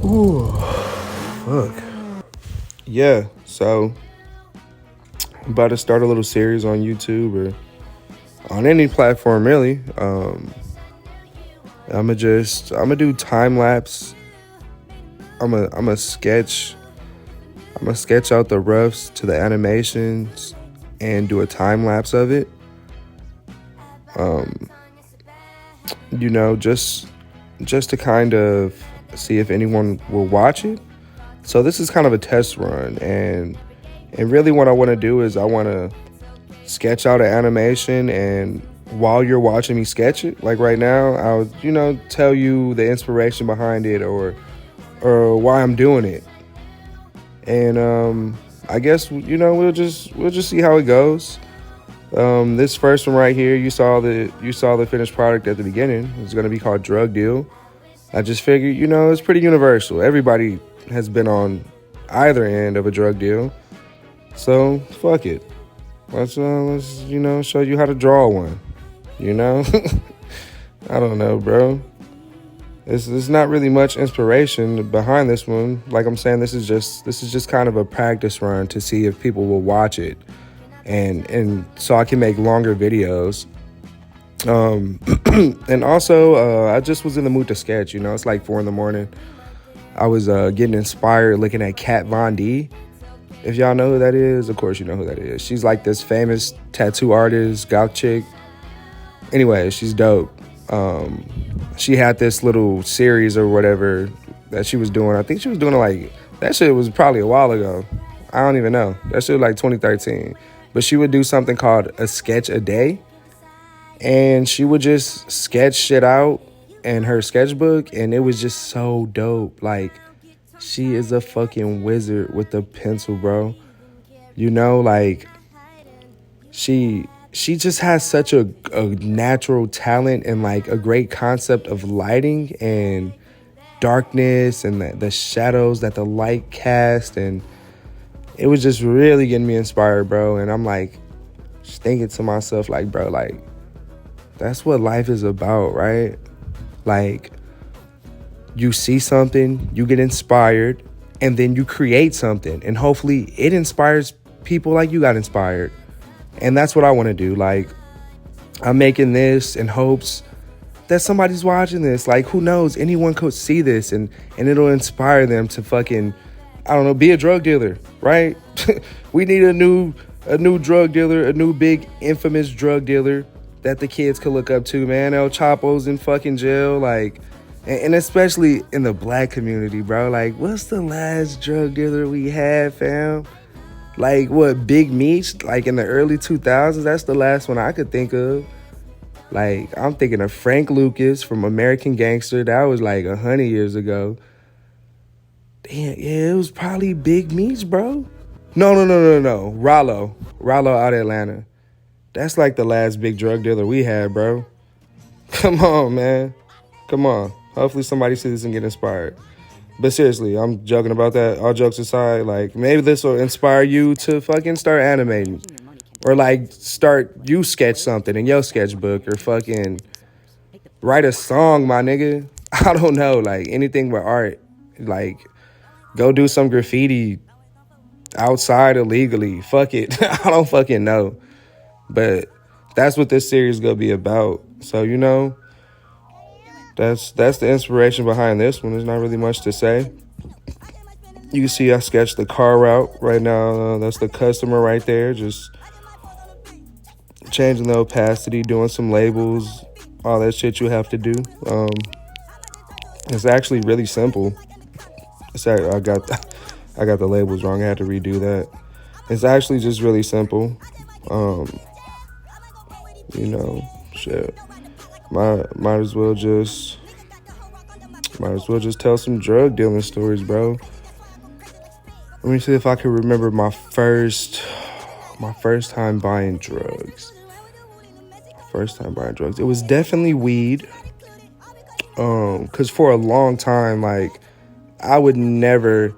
Ooh, fuck. Yeah, so I'm about to start a little series on YouTube or on any platform really. I'm gonna do time lapse. I'm gonna sketch out the roughs to the animations and do a time lapse of it. Um, just to kind of see if anyone will watch it. So this is kind of a test run, and really what I want to do is I want to sketch out an animation, and while you're watching me sketch it, like right now, I'll tell you the inspiration behind it or why I'm doing it. And I guess we'll just see how it goes. This first one right here, you saw the finished product at the beginning. It's gonna be called Drug Deal. I just figured, it's pretty universal. Everybody has been on either end of a drug deal, so fuck it. Let's show you how to draw one. I don't know, bro. There's not really much inspiration behind this one. Like I'm saying, this is just kind of a practice run to see if people will watch it, and so I can make longer videos. And also, I just was in the mood to sketch. It's like 4 a.m. I was getting inspired looking at Kat Von D. If y'all know who that is, of course you know who that is. She's like this famous tattoo artist, goth chick. Anyway, she's dope. She had this little series or whatever that she was doing. I think she was doing it like, that shit was probably a while ago. I don't even know. That shit was like 2013. But she would do something called a sketch a day. And she would just sketch shit out in her sketchbook. And it was just so dope. Like, she is a fucking wizard with the pencil, bro. Like, she just has such a natural talent and like a great concept of lighting and darkness and the shadows that the light cast, and it was just really getting me inspired, bro. And I'm like just thinking to myself, like, bro, like, that's what life is about, right? Like, you see something, you get inspired, and then you create something, and hopefully it inspires people like you got inspired. And that's what I want to do. Like, I'm making this in hopes that somebody's watching this. Like, who knows? Anyone could see this and it'll inspire them to fucking, I don't know, be a drug dealer, right? We need a new drug dealer, a new big infamous drug dealer that the kids could look up to, man. El Chapo's in fucking jail, like, and especially in the black community, bro. Like, what's the last drug dealer we had, fam? Like, what, Big Meech, like in the early 2000s? That's the last one I could think of. Like, I'm thinking of Frank Lucas from American Gangster. That was like 100 years ago. Damn, yeah, it was probably Big Meech, bro. No. Rollo out of Atlanta. That's like the last big drug dealer we had, bro. Come on, man. Come on. Hopefully somebody sees this and get inspired. But seriously, I'm joking about that. All jokes aside, like, maybe this will inspire you to fucking start animating. Or, like, you sketch something in your sketchbook. Or fucking write a song, my nigga. I don't know, like, anything with art. Like, go do some graffiti outside illegally. Fuck it. I don't fucking know. But that's what this series is going to be about. So, that's the inspiration behind this one. There's not really much to say. You can see I sketched the car route right now. That's the customer right there. Just changing the opacity, doing some labels, all that shit you have to do. It's actually really simple. I got the labels wrong. I had to redo that. It's actually just really simple. Shit. Might as well just tell some drug dealing stories, bro. Let me see if I can remember my first time buying drugs. It was definitely weed. Cause for a long time, like, I never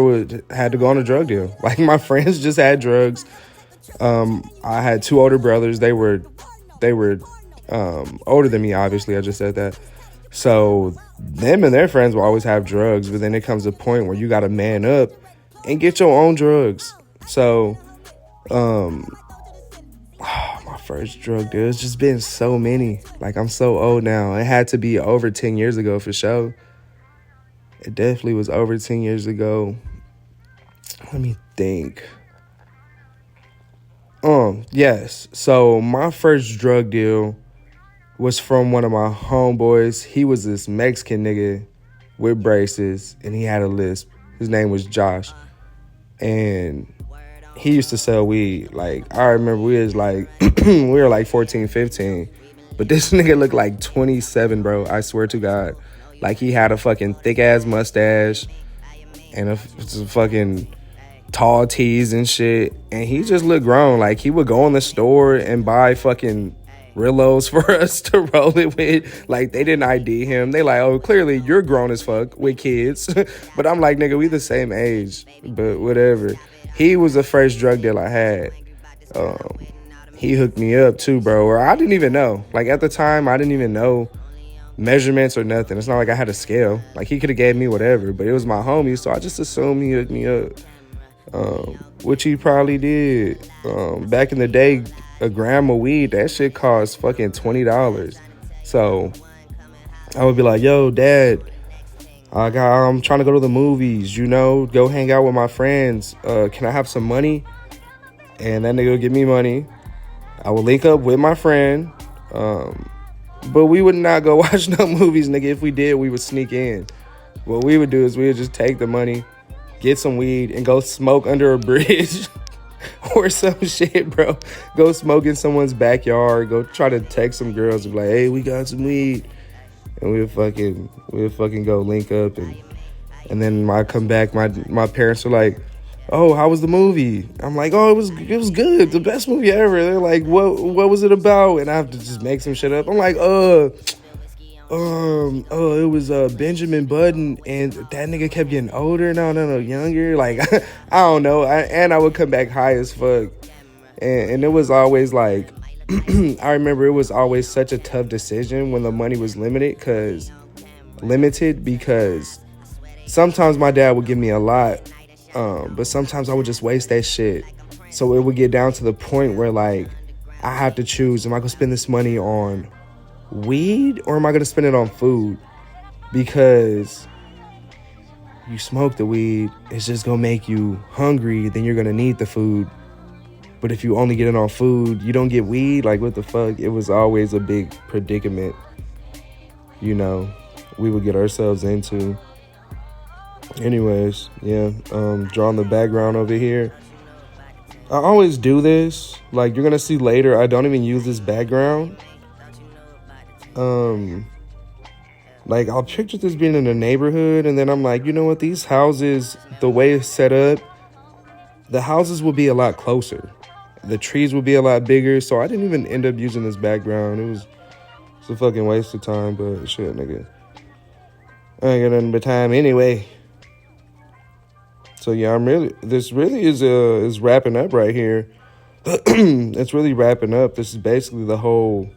would had to go on a drug deal. Like, my friends just had drugs. I had 2 older brothers. They were older than me, obviously. I just said that. So them and their friends will always have drugs, but then it comes a point where you got to man up and get your own drugs. So, my first drug deal, it's just been so many. Like, I'm so old now. It had to be over 10 years ago for sure. It definitely was over 10 years ago. Let me think. Yes. So my first drug deal was from one of my homeboys. He was this Mexican nigga with braces, and he had a lisp. His name was Josh, and he used to sell weed. Like, I remember we was like, we were like 14, 15, but this nigga looked like 27, bro. I swear to God. Like, he had a fucking thick ass mustache and a fucking tall tees and shit, and he just looked grown. Like, he would go in the store and buy fucking Rillos for us to roll it with. Like, they didn't ID him. They like, oh, clearly you're grown as fuck with kids. But I'm like, nigga, we the same age, but whatever. He was the first drug deal I had. He hooked me up too, bro, or I didn't even know. Like, at the time, I didn't even know measurements or nothing. It's not like I had a scale. Like, he could have gave me whatever, but it was my homie, so I just assumed he hooked me up. Which he probably did. Back in the day, a gram of weed, that shit cost fucking $20. So I would be like, yo, dad, I'm trying to go to the movies, go hang out with my friends. Can I have some money? And that nigga would give me money. I would link up with my friend. But we would not go watch no movies, nigga. If we did, we would sneak in. What we would do is we would just take the money, get some weed, and go smoke under a bridge or some shit, bro. Go smoke in someone's backyard. Go try to text some girls and be like, hey, we got some weed. And we'd fucking go link up. And then when I come back, my parents are like, oh, how was the movie? I'm like, oh, it was good. The best movie ever. They're like, what was it about? And I have to just make some shit up. I'm like, it was Benjamin Button, and that nigga kept getting older. No, younger. Like, I don't know. I would come back high as fuck, and it was always like, I remember it was always such a tough decision when the money was limited, because sometimes my dad would give me a lot, but sometimes I would just waste that shit. So it would get down to the point where, like, I have to choose: am I gonna spend this money on weed or am I gonna spend it on food? Because you smoke the weed, it's just gonna make you hungry, then you're gonna need the food. But if you only get it on food, you don't get weed. Like, what the fuck? It was always a big predicament, we would get ourselves into. Anyways, yeah, drawing the background over here. I always do this. Like, you're gonna see later, I don't even use this background. Like, I'll picture this being in a neighborhood, and then I'm like, you know what, these houses, the way it's set up, the houses will be a lot closer. The trees will be a lot bigger, so I didn't even end up using this background. It was a fucking waste of time, but shit, nigga. I ain't got nothing but time anyway. So yeah, this really is wrapping up right here. It's really wrapping up. This is basically the whole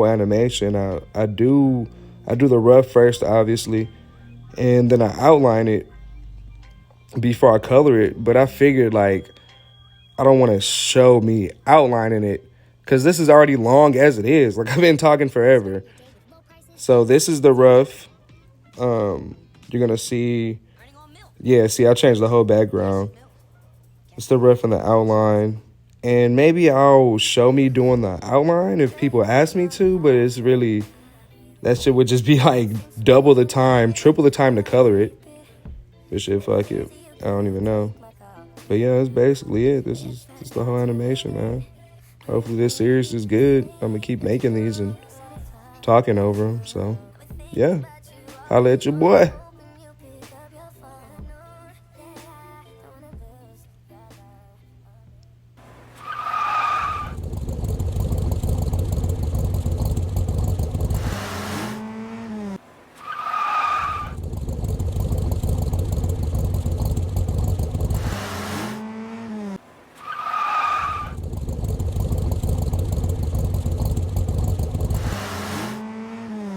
animation. I do the rough first, obviously, and then I outline it before I color it. But I figured, like, I don't want to show me outlining it because this is already long as it is. Like, I've been talking forever. So this is the rough. You're gonna see. Yeah, see, I changed the whole background. It's the rough and the outline. And maybe I'll show me doing the outline if people ask me to, but it's really, that shit would just be like double the time, triple the time to color it. But shit, fuck it. I don't even know. But yeah, that's basically it. This is the whole animation, man. Hopefully this series is good. I'm gonna keep making these and talking over them. So, yeah. Holla at your boy.